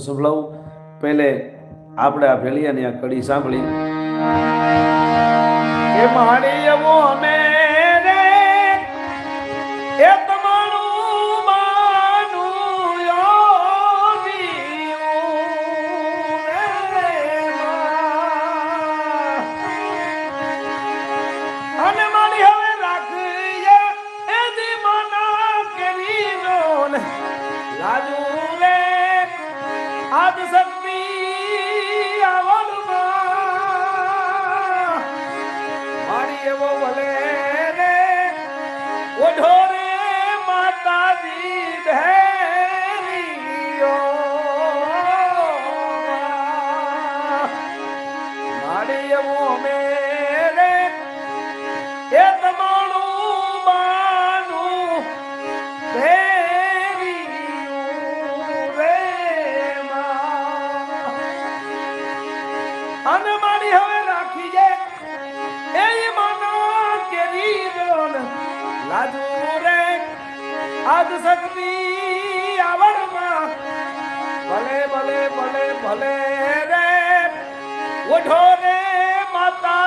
સંભળાવું. પહેલે આપણે આ ભેળિયાની આ કડી સાંભળી કે મારી એવો અમે રે એ તમારું માનું અને મારી હવે રાખીએ એ દીમાના કેરી જોન લાજુ રે આદ શક્તિ આવડમાં મારી એવો ભલે રે ઓઢો રે માતાજી ભેરીઓ મારી એવો અમે રે એ તમારું બાનું ભેરીયું રે અને મારી હવે રાખી જાય એ માના કેરી રોન લાજુ રે આદ શક્તિ આવડમાં ભલે ભલે ભલે ભલે રે ઓઢો રે માતા